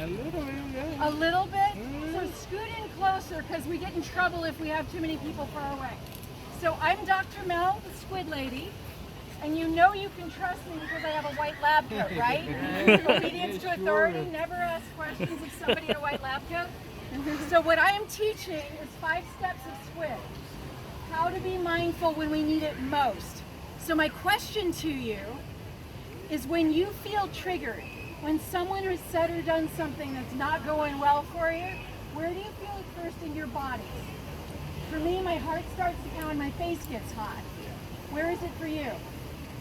A little bit, yeah. A little bit? So scoot in closer because we get in trouble if we have too many people far away. So I'm Dr. Mel, the squid lady, and you know you can trust me because I have a white lab coat, right? Obedience to authority, never ask questions of somebody in a white lab coat. So what I am teaching is 5 steps of SQUID. How to be mindful when we need it most. So my question to you is, when you feel triggered, when someone has said or done something that's not going well for you, where do you feel it first in your body? For me, my heart starts to pound, my face gets hot. Where is it for you?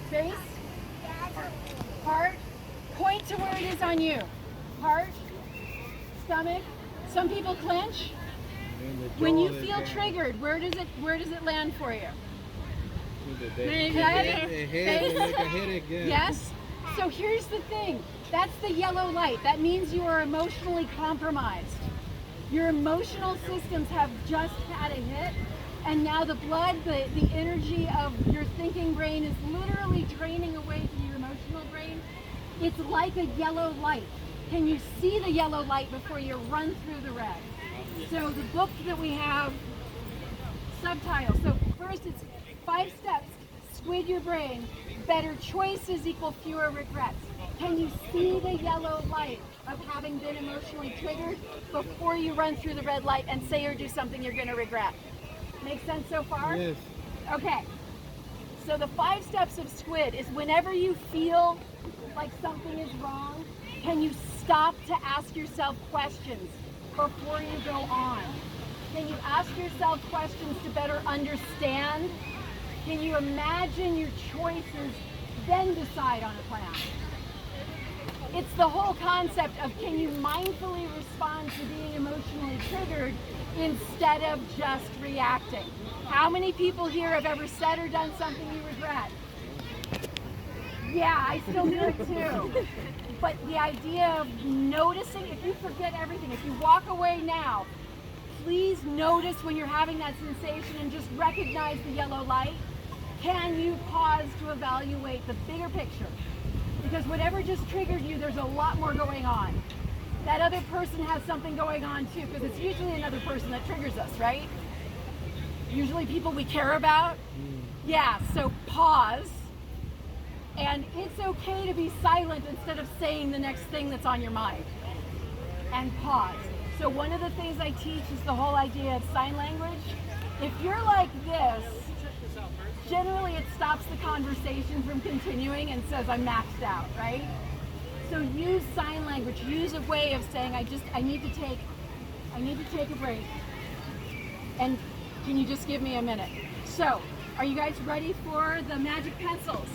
Face? Heart? Point to where it is on you. Heart? Stomach? Some people clench. When you feel triggered, where does it land for you? Headache, yeah. Yes? So here's the thing. That's the yellow light. That means you are emotionally compromised. Your emotional systems have just had a hit, and now the blood, the energy of your thinking brain is literally draining away to your emotional brain. It's like a yellow light. Can you see the yellow light before you run through the red? So the book that we have, subtitle. So first it's 5 steps, squid your brain. Better choices equal fewer regrets. Can you see the yellow light of having been emotionally triggered before you run through the red light and say or do something you're going to regret? Make sense so far? Yes. Okay. So the 5 steps of SQUID is, whenever you feel like something is wrong, can you stop to ask yourself questions before you go on? Can you ask yourself questions to better understand? Can you imagine your choices, then decide on a plan? It's the whole concept of, can you mindfully respond to being emotionally triggered instead of just reacting? How many people here have ever said or done something you regret? Yeah, I still do it too. But the idea of noticing, if you forget everything, if you walk away now, please notice when you're having that sensation and just recognize the yellow light. Can you pause to evaluate the bigger picture? Because whatever just triggered you, there's a lot more going on. That other person has something going on too, because it's usually another person that triggers us, right? Usually people we care about. Yeah, so pause. And it's okay to be silent instead of saying the next thing that's on your mind. And pause. So one of the things I teach is the whole idea of sign language. If you're like this, generally it stops the conversation from continuing and says, I'm maxed out, right? So use sign language. Use a way of saying, I need to take a break. And can you just give me a minute? So, are you guys ready for the magic pencils?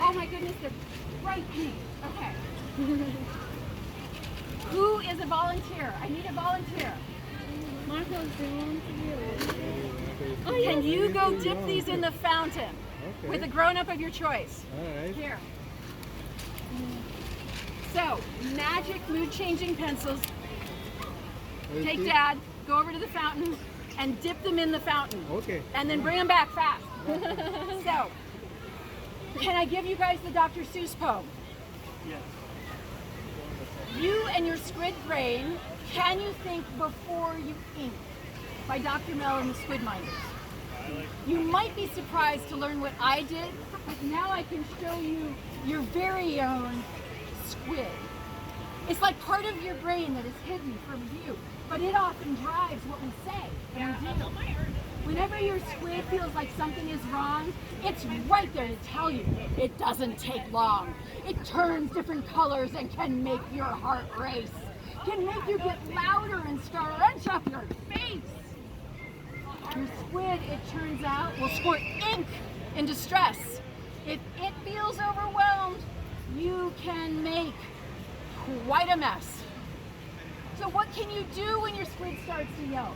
Oh my goodness, they're bright pink. Okay. Who is a volunteer? I need a volunteer. Marco's volunteer. Can you go dip these in the fountain with a grown-up of your choice? All right. Here. So, magic mood-changing pencils. Take Dad, go over to the fountain, and dip them in the fountain. Okay. And then bring them back fast. So, can I give you guys the Dr. Seuss poem? Yes. You and Your Squid Brain, Can You Think Before You Ink? By Dr. Mel and the Squid Minders. You might be surprised to learn what I did, but now I can show you your very own squid. It's like part of your brain that is hidden from view, but it often drives what we say and do. Whenever your squid feels like something is wrong, it's right there to tell you. It doesn't take long. It turns different colors and can make your heart race. Can make you get louder and scrunch up your face. Your squid, it turns out, will squirt ink in distress. If it feels overwhelmed, you can make quite a mess. So what can you do when your squid starts to yell?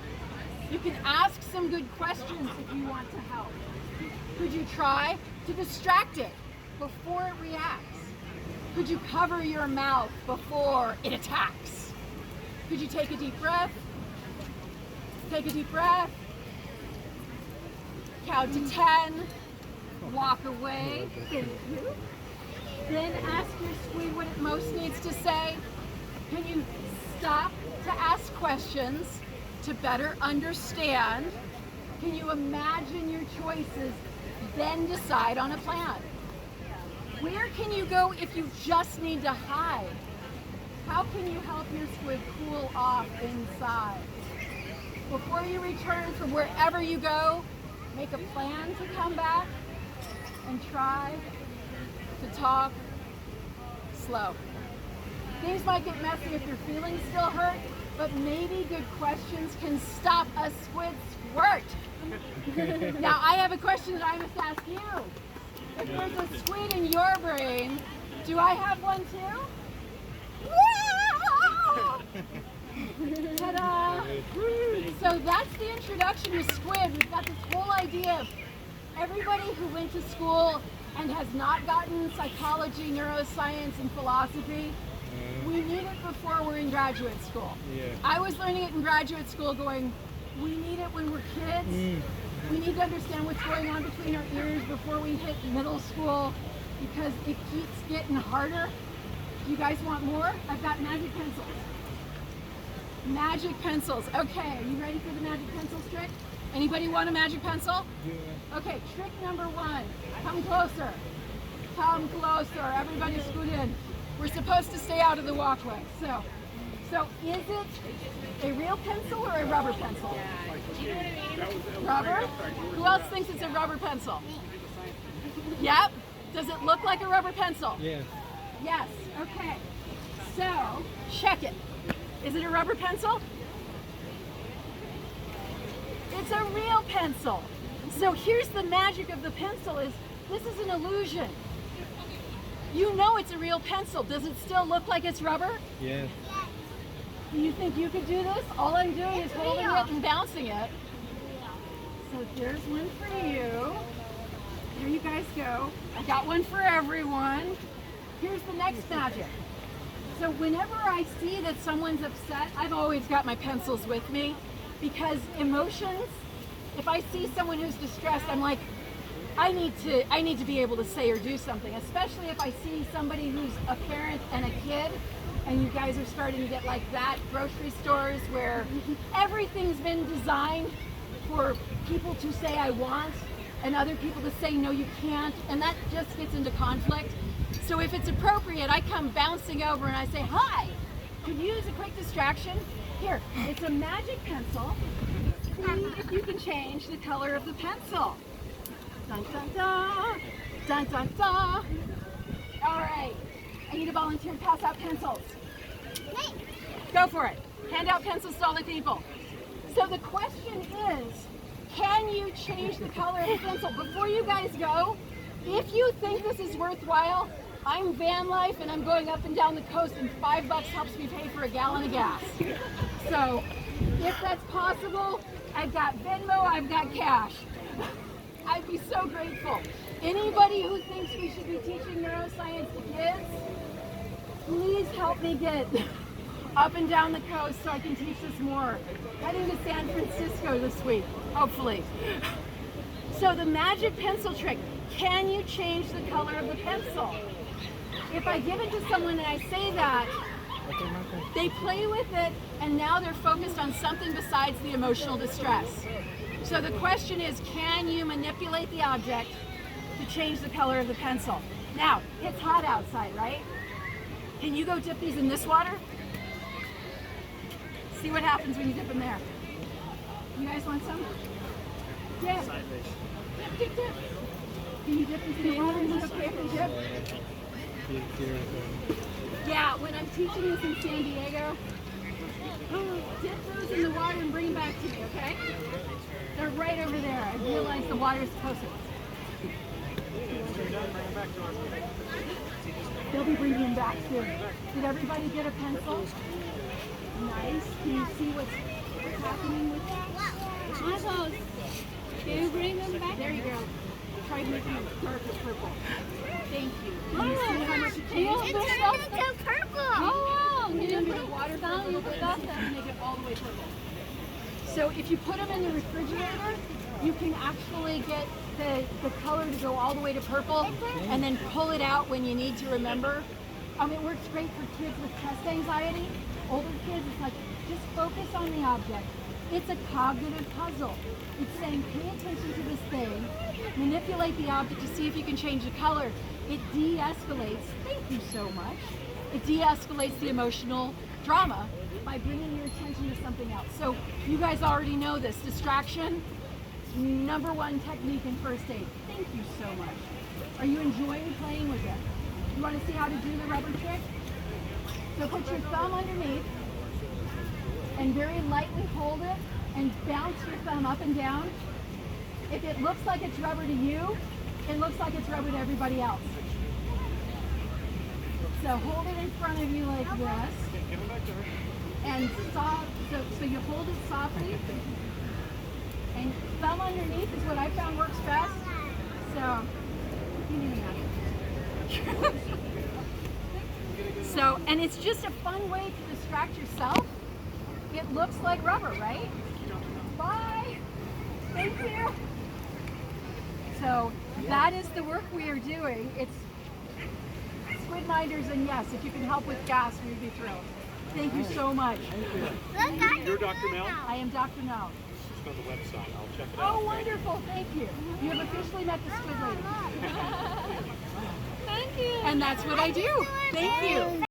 You can ask some good questions if you want to help. Could you try to distract it before it reacts? Could you cover your mouth before it attacks? Could you take a deep breath? Take a deep breath. Count to 10. Walk away. Thank you. Then ask your squid what it most needs to say. Can you questions to better understand. Can you imagine your choices, then decide on a plan? Where can you go if you just need to hide? How can you help your squid cool off inside? Before you return from wherever you go, make a plan to come back and try to talk slow. Things might get messy if your feelings still hurt, but maybe good questions can stop a squid squirt. Now, I have a question that I must ask you. If there's a squid in your brain, do I have one too? Ta-da! So that's the introduction to SQUID. We've got this whole idea of everybody who went to school and has not gotten psychology, neuroscience, and philosophy. We need it before we're in graduate school. Yeah. I was learning it in graduate school going, we need it when we're kids. We need to understand what's going on between our ears before we hit middle school because it keeps getting harder. Do you guys want more? I've got magic pencils. Magic pencils. Okay, are you ready for the magic pencils trick? Anybody want a magic pencil? Yeah. Okay, trick number 1. Come closer. Come closer. Everybody scoot in. We're supposed to stay out of the walkway. So is it a real pencil or a rubber pencil? Rubber? Who else thinks it's a rubber pencil? Yep. Does it look like a rubber pencil? Yes. Yes. Okay. So, check it. Is it a rubber pencil? It's a real pencil. So here's the magic of the pencil is this is an illusion. You know it's a real pencil. Does it still look like it's rubber? Yes. Do you think you could do this? All I'm doing is holding it and bouncing it. So there's one for you. Here you guys go. I got one for everyone. Here's the next magic. So whenever I see that someone's upset, I've always got my pencils with me because emotions, if I see someone who's distressed, I'm like, I need to be able to say or do something, especially if I see somebody who's a parent and a kid, and you guys are starting to get like that, grocery stores where everything's been designed for people to say I want, and other people to say no you can't, and that just gets into conflict. So if it's appropriate, I come bouncing over and I say, hi, could you use a quick distraction? Here, it's a magic pencil. See if you can change the color of the pencil. Dun, dun, dun. Dun, dun, dun. All right. I need a volunteer to pass out pencils. Go for it. Hand out pencils to all the people. So the question is, can you change the color of the pencil? Before you guys go, if you think this is worthwhile, I'm van life and I'm going up and down the coast and $5 helps me pay for a gallon of gas. So if that's possible, I've got Venmo, I've got cash. I'd be so grateful. Anybody who thinks we should be teaching neuroscience to kids, please help me get up and down the coast so I can teach this more. Heading to San Francisco this week, hopefully. So the magic pencil trick, can you change the color of the pencil? If I give it to someone and I say that, they play with it and now they're focused on something besides the emotional distress. So the question is, can you manipulate the object to change the color of the pencil? Now, it's hot outside, right? Can you go dip these in this water? See what happens when you dip them there. You guys want some? Dip. Dip, dip, dip. Can you dip these in the water? Is it okay if we dip? Yeah, when I'm teaching this in San Diego, dip those in the water and bring them back to me, okay? They're right over there. I realize the water's closer. They'll be bringing them back soon. Did everybody get a pencil? Nice. Can you see what's happening with Marcos, can you bring them back? There you go. Try making them darker purple. Thank you. Can you see how much it changed? It turned into purple. Oh, You didn't put water down, you put that and make it all the way purple. So if you put them in the refrigerator, you can actually get the color to go all the way to purple and then pull it out when you need to remember. It works great for kids with test anxiety. older kids, it's like, just focus on the object. It's a cognitive puzzle. It's saying, pay attention to this thing, manipulate the object to see if you can change the color. It de-escalates, thank you so much. It de-escalates the emotional drama by bringing your attention to something else. So you guys already know this. Distraction, #1 technique in first aid. Thank you so much. Are you enjoying playing with it? You want to see how to do the rubber trick? So put your thumb underneath and very lightly hold it and bounce your thumb up and down. If it looks like it's rubber to you, it looks like it's rubber to everybody else. So hold it in front of you like this. And so you hold it softly. And thumb underneath is what I found works best. So, you need that. So, and it's just a fun way to distract yourself. It looks like rubber, right? Bye. Thank you. So that is the work we are doing. It's squid minders, and yes, if you can help with gas, we would be thrilled. Thank you so much. You're Dr. Mel? I am Dr. Mel. It's on the website. I'll check it out. Oh, wonderful. Thank you. You have officially met the squid lady. Thank you. And that's what I do. Thank you.